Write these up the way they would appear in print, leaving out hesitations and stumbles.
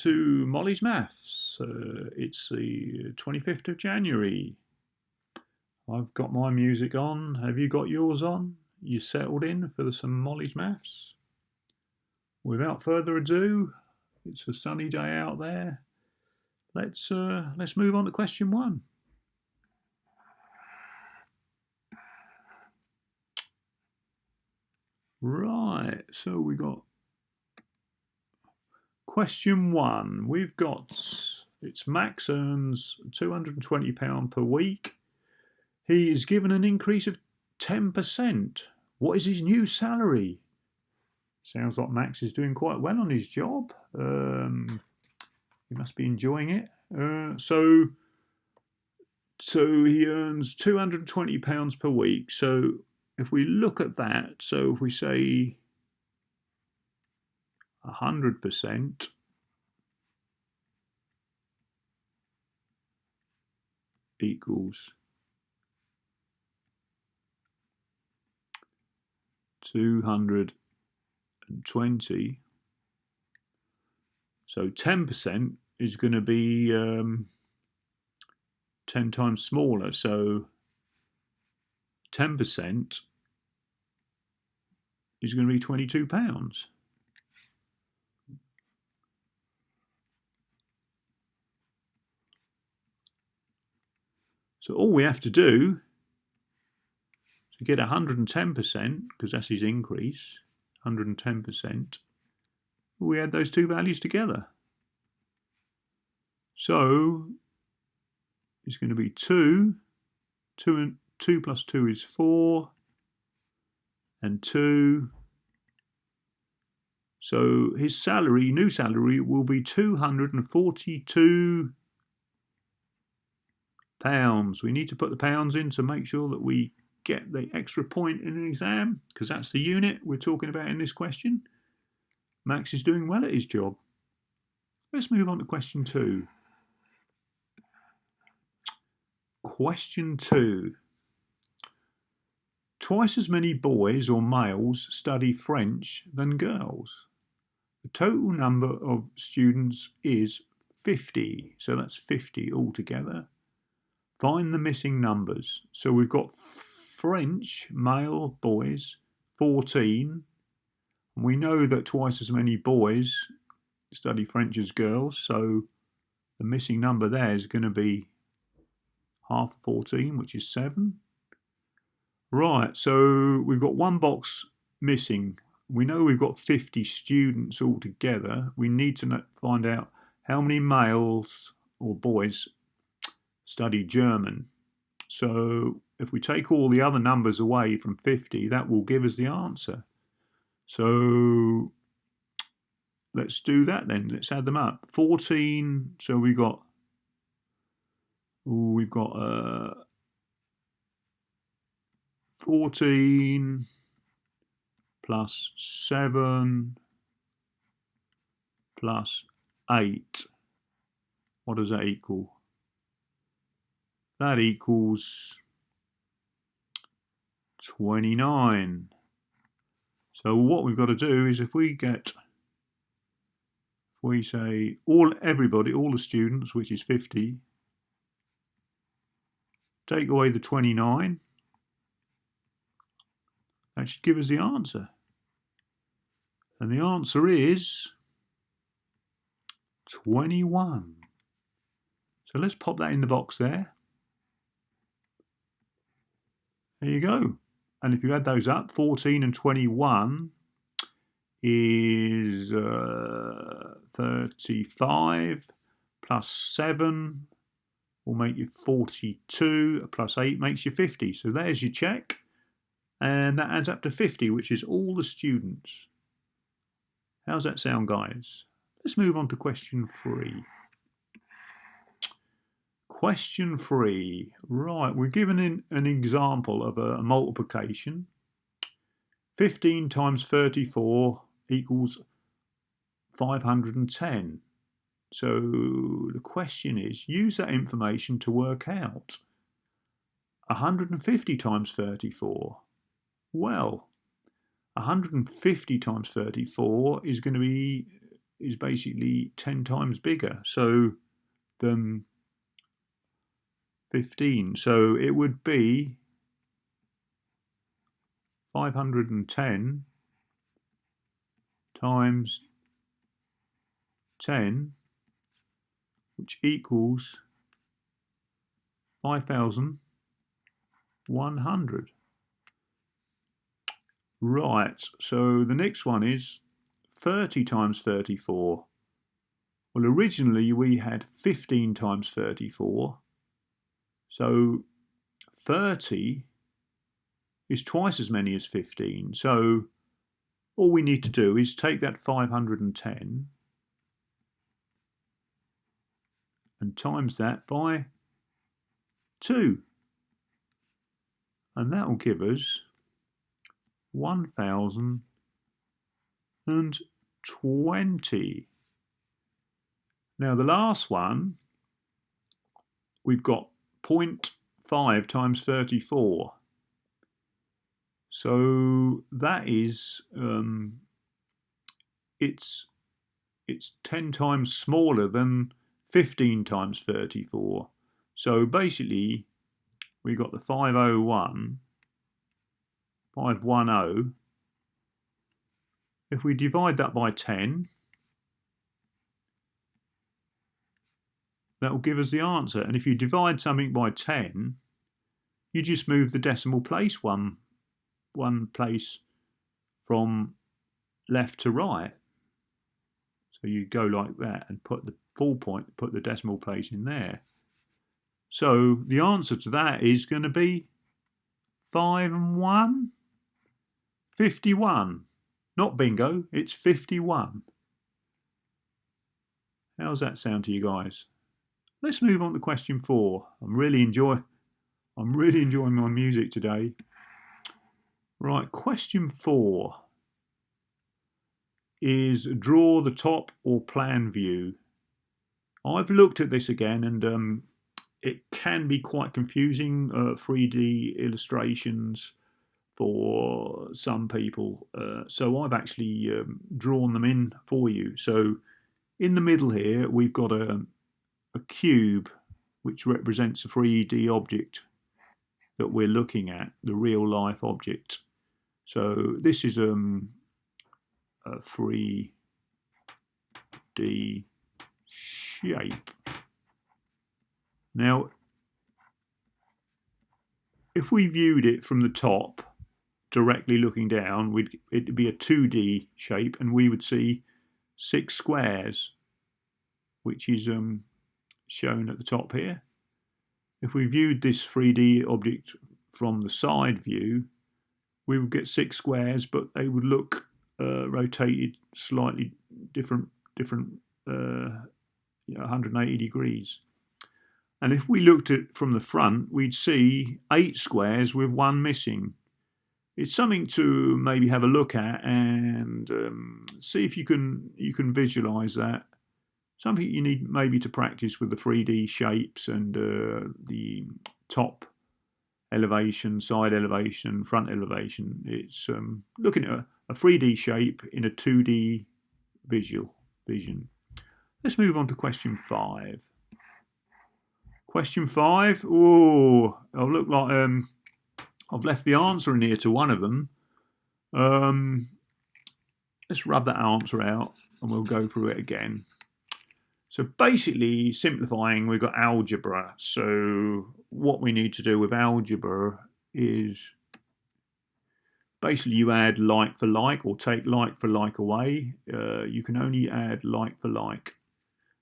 to Molly's Maths. It's the 25th of January. I've got my music on. Have you got yours on? You settled in for some Molly's Maths? Without further ado, it's a sunny day out there. Let's move on to question one. Right, so we got question one. We've got, it's Max earns £220 per week. He is given an increase of 10%. What is his new salary? Sounds like Max is doing quite well on his job. He must be enjoying it. So he earns £220 per week. So if we look at that, so if we say 100% equals 220. So 10% is going to be 10 times smaller. So 10% is going to be £22. So all we have to do to get 110%, because that's his increase, 110%, we add those two values together. So it's going to be 2 plus 2 is 4, and 2. So his salary, new salary, will be £242. We need to put the pounds in to make sure that we get the extra point in an exam, because that's the unit we're talking about in this question. Max is doing well at his job. Let's move on to question two. Question two. Twice as many boys or males study French than girls. The total number of students is 50. So that's 50 altogether. Find the missing numbers. So we've got French male boys, 14. And we know that twice as many boys study French as girls. So the missing number there is going to be half 14, which is 7. Right, so we've got one box missing. We know we've got 50 students altogether. We need to find out how many males or boys study German. So if we take all the other numbers away from 50, that will give us the answer. So let's do that then. Let's add them up. 14, so we've got 14 plus 7 plus 8. What does that equal? That equals 29. So what we've got to do is if we say everybody, all the students, which is 50, take away the 29, that should give us the answer. And the answer is 21. So let's pop that in the box there. There you go. And if you add those up, 14 and 21 is 35 plus 7 will make you 42, plus 8 makes you 50. So there's your check. And that adds up to 50, which is all the students. How's that sound, guys? Let's move on to question 3. Question 3. Right, we're given an example of a multiplication. 15 times 34 equals 510. So the question is, use that information to work out 150 times 34. Well, 150 times 34 is going to be is basically 10 times bigger than 15. So it would be 510 times 10, which equals 5,100. Right, so the next one is 30 times 34. Well, originally we had 15 times 34. So 30 is twice as many as 15. So all we need to do is take that 510 and times that by 2. And that will give us 1,020. Now the last one, we've got 0.5 times 34. So that is, it's 10 times smaller than 15 times 34. So basically, we got the 510. If we divide that by 10, that will give us the answer. And if you divide something by 10, you just move the decimal place one place from left to right. So you go like that and put the full point, put the decimal place in there. So the answer to that is going to be 5 and 1, 51. Not bingo, it's 51. How's that sound to you guys? Let's move on to question 4. I'm really enjoying my music today. Right, question 4 is draw the top or plan view. I've looked at this again and it can be quite confusing, 3D illustrations for some people. So I've actually drawn them in for you. So in the middle here, we've got a cube which represents a 3D object that we're looking at, the real life object. So this is a 3D shape. Now, if we viewed it from the top, directly looking down, it'd be a 2D shape, and we would see 6 squares, which is shown at the top here. If we viewed this 3D object from the side view, we would get 6 squares, but they would look rotated slightly different 180 degrees. And if we looked at from the front, we'd see 8 squares with 1 missing. It's something to maybe have a look at and see if you can visualize that. Something you need maybe to practice with the 3D shapes and the top elevation, side elevation, front elevation. It's looking at a 3D shape in a 2D vision. Let's move on to question 5. Question 5. Oh, it'll look like I've left the answer in here to one of them. Let's rub that answer out and we'll go through it again. So basically, simplifying, we've got algebra. So what we need to do with algebra is basically you add like for like or take like for like away. You can only add like for like.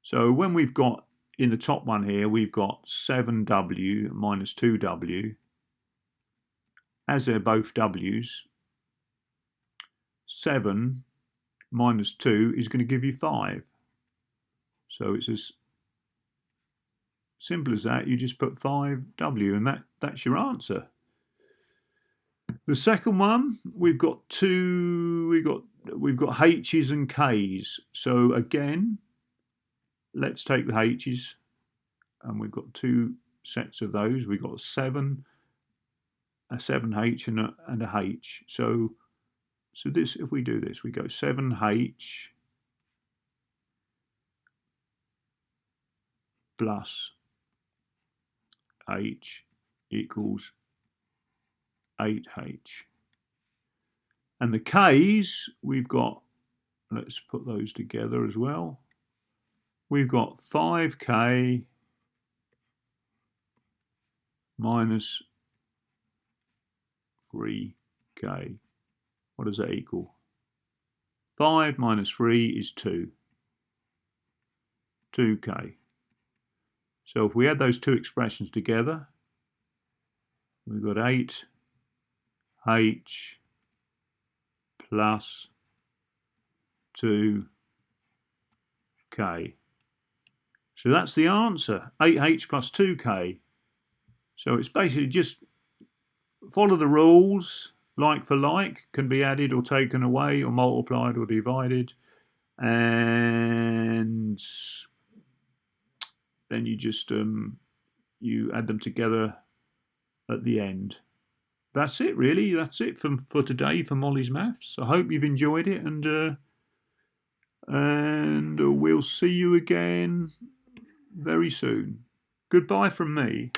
So when we've got in the top one here, we've got 7w minus 2w. As they're both w's, 7 minus 2 is going to give you 5. So it's as simple as that. You just put 5w and that's your answer. The second one, we've got h's and k's. So again, let's take the h's, and we've got 2 sets of those. We've got a 7h and a h. So this, if we do this, we go 7h plus h equals 8h. And the k's, we've got, let's put those together as well. We've got 5k minus 3k. What does that equal? 5 minus 3 is 2. 2k. So if we add those two expressions together, we've got 8h plus 2k. So that's the answer, 8h plus 2k. So it's basically just follow the rules, like for like, can be added or taken away or multiplied or divided. And then you just you add them together at the end. That's it, really. That's it for today for Molly's Maths. I hope you've enjoyed it, and we'll see you again very soon. Goodbye from me.